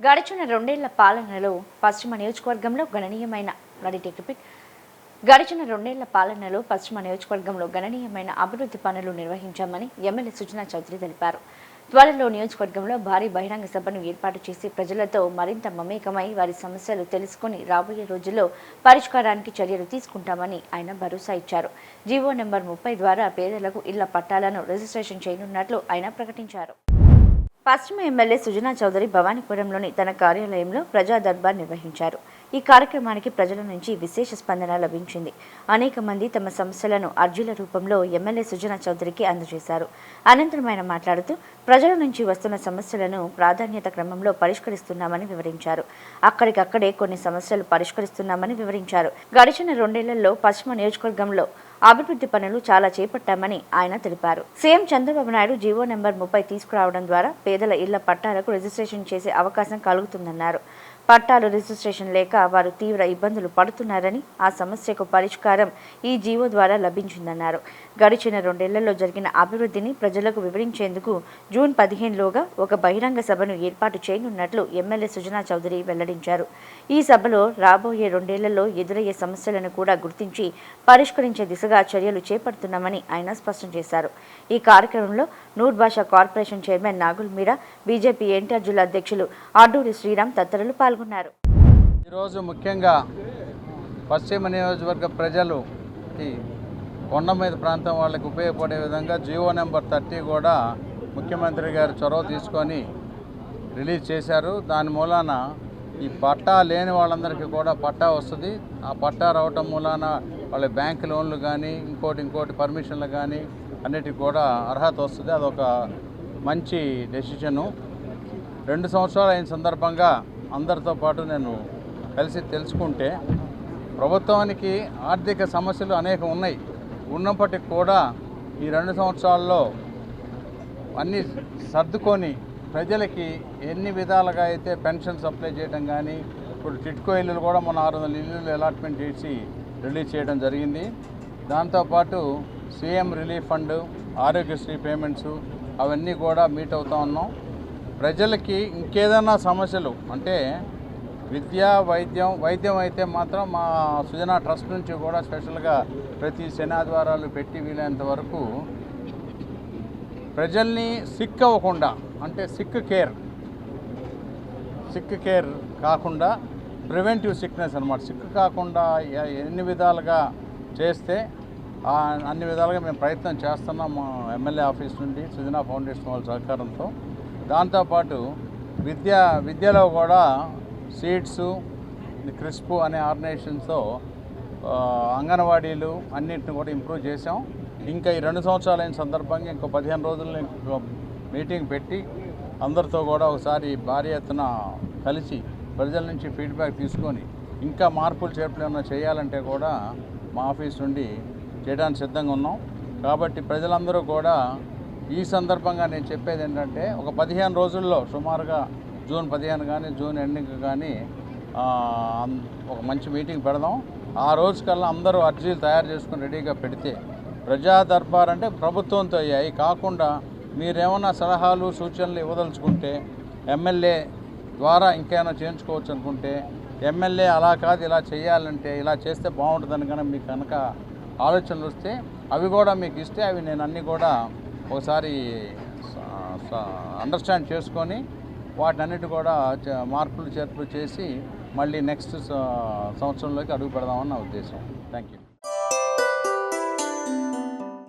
గడిచిన రెండేళ్ల పాలనలో పశ్చిమ నియోజకవర్గంలో గణనీయమైన అభివృద్ధి పనులు నిర్వహించామని ఎమ్మెల్యే సుజనా చౌదరి తెలిపారు. త్వరలో నియోజకవర్గంలో భారీ బహిరంగ సభను ఏర్పాటు చేసి ప్రజలతో మరింత మమేకమై వారి సమస్యలు తెలుసుకుని రాబోయే రోజుల్లో పరిష్కారానికి చర్యలు తీసుకుంటామని ఆయన భరోసా ఇచ్చారు. జీవో నెంబర్ 30 ద్వారా పేదలకు ఇళ్ల పట్టాలను రిజిస్ట్రేషన్ చేయనున్నట్లు ఆయన ప్రకటించారు. పశ్చిమ ఎమ్మెల్యే సుజనా చౌదరి భవానీపురంలోని తన కార్యాలయంలో ప్రజా దర్బార్ నిర్వహించారు. ఈ కార్యక్రమానికి ప్రజల నుంచి విశేష స్పందన లభించింది. అనేక మంది తమ సమస్యలను అర్జీల రూపంలో ఎమ్మెల్యే సుజనా చౌదరికి అందజేశారు. అనంతరం ఆయన మాట్లాడుతూ ప్రజల నుంచి వస్తున్న సమస్యలను ప్రాధాన్యత క్రమంలో పరిష్కరిస్తున్నామని వివరించారు. అక్కడికక్కడే కొన్ని సమస్యలు పరిష్కరిస్తున్నామని వివరించారు. గడిచిన 2 ఏళ్లలో పశ్చిమ నియోజకవర్గంలో అభివృద్ధి పనులు చాలా చేపట్టామని ఆయన తెలిపారు. CM Chandrababu Naidu GO number 30 తీసుకురావడం ద్వారా పేదల ఇళ్ల పట్టాలకు రిజిస్ట్రేషన్ చేసే అవకాశం కలుగుతుందన్నారు. పట్టాలు రిజిస్ట్రేషన్ లేక వారు తీవ్ర ఇబ్బందులు పడుతున్నారని, ఆ సమస్యకు పరిష్కారం ఈ జీవో ద్వారా లభించిందన్నారు. గడిచిన 2 ఏళ్లలో జరిగిన అభివృద్ధిని ప్రజలకు వివరించేందుకు జూన్ 15లోగా ఒక బహిరంగ సభను ఏర్పాటు చేయనున్నట్లు ఎమ్మెల్యే సుజనా చౌదరి వెల్లడించారు. ఈ సభలో రాబోయే 2 ఏళ్లలో ఎదురయ్యే సమస్యలను కూడా గుర్తించి పరిష్కరించే దిశగా చర్యలు చేపడుతున్నామని ఆయన స్పష్టం చేశారు. ఈ కార్యక్రమంలో నూర్ భాషా కార్పొరేషన్ చైర్మన్ నాగుల్ మీరా, బీజేపీ ఎన్టీఆర్ జిల్లా అధ్యక్షులు అడ్డూరి శ్రీరామ్ తదితరులు పాల్గొన్నారు. ఈరోజు ముఖ్యంగా పశ్చిమ నియోజకవర్గ ప్రజలుకి కొండ మీద ప్రాంతం వాళ్ళకి ఉపయోగపడే విధంగా జీవో నెంబర్ 30 కూడా ముఖ్యమంత్రి గారు చొరవ తీసుకొని రిలీజ్ చేశారు. దాని మూలాన ఈ పట్టా లేని వాళ్ళందరికీ కూడా పట్టా వస్తుంది. ఆ పట్టా రావటం మూలాన వాళ్ళ బ్యాంక్ లోన్లు కానీ ఇంకోటి పర్మిషన్లు కానీ అన్నిటికి కూడా అర్హత వస్తుంది. అదొక మంచి డెసిషను. 2 సంవత్సరాలు అయిన సందర్భంగా అందరితో పాటు నేను కలిసి తెలుసుకుంటే ప్రభుత్వానికి ఆర్థిక సమస్యలు అనేకం ఉన్నప్పటికీ కూడా ఈ 2 సంవత్సరాల్లో అన్నీ సర్దుకొని ప్రజలకి ఎన్ని విధాలుగా అయితే పెన్షన్స్ అప్లై చేయడం కానీ, ఇప్పుడు టిట్కో ఇల్లులు కూడా మన 600 ఇల్లులు అలాట్మెంట్ చేసి రిలీజ్ చేయడం జరిగింది. దాంతోపాటు CM relief fund, Aarogyasri payments అవన్నీ కూడా మీట్ అవుతూ ఉన్నాం. ప్రజలకి ఇంకేదన్నా సమస్యలు అంటే విద్య, వైద్యం అయితే మాత్రం మా సుజనా ట్రస్ట్ నుంచి కూడా స్పెషల్గా ప్రతి శనివారాలు పెట్టి వీలైనంత వరకు ప్రజల్ని సిక్ అవ్వకుండా, అంటే సిక్ కేర్ కాకుండా ప్రివెంటివ్ సిక్నెస్ అన్నమాట. సిక్ కాకుండా ఎన్ని విధాలుగా చేస్తే అన్ని విధాలుగా మేము ప్రయత్నం చేస్తున్నాం. మా ఎమ్మెల్యే ఆఫీస్ నుండి సుజనా ఫౌండేషన్ వాళ్ళ సహకారంతో. దాంతోపాటు విద్యలో కూడా సీడ్స్, క్రిస్ప్ అనే ఆర్గనైజేషన్స్తో అంగన్వాడీలు అన్నింటిని కూడా ఇంప్రూవ్ చేసాం. ఇంకా ఈ 2 సంవత్సరాలైన సందర్భంగా ఇంకో 15 రోజుల్లో మీటింగ్ పెట్టి అందరితో కూడా ఒకసారి భారీ ఎత్తున కలిసి ప్రజల నుంచి ఫీడ్బ్యాక్ తీసుకొని ఇంకా మార్పులు చేర్పులు ఏమైనా చేయాలంటే కూడా మా ఆఫీస్ నుండి చేయడానికి సిద్ధంగా ఉన్నాం. కాబట్టి ప్రజలందరూ కూడా ఈ సందర్భంగా నేను చెప్పేది ఏంటంటే ఒక 15 రోజుల్లో సుమారుగా జూన్ 15 కానీ జూన్ ఎండింగ్ కానీ ఒక మంచి మీటింగ్ పెడదాం. ఆ రోజుకల్లా అందరూ అర్జీలు తయారు చేసుకుని రెడీగా పెడితే ప్రజా దర్బార్ అంటే ప్రభుత్వంతో అయ్యాయి కాకుండా మీరేమన్నా సలహాలు సూచనలు ఇవ్వదలుచుకుంటే ఎమ్మెల్యే ద్వారా ఇంకేమైనా చేయించుకోవచ్చు అనుకుంటే ఎమ్మెల్యే అలా కాదు ఇలా చేయాలంటే ఇలా చేస్తే బాగుంటుందని కనుక మీకు కనుక ఆలోచనలు వస్తే అవి కూడా మీకు ఇస్తే అవి నేను అన్నీ కూడా ఒకసారి అండర్స్టాండ్ చేసుకొని వాటన్నిటి కూడా మార్పులు చేర్పులు చేసి మళ్ళీ నెక్స్ట్ సంవత్సరంలోకి అడుగు పెడదామని నా ఉద్దేశం. Thank you.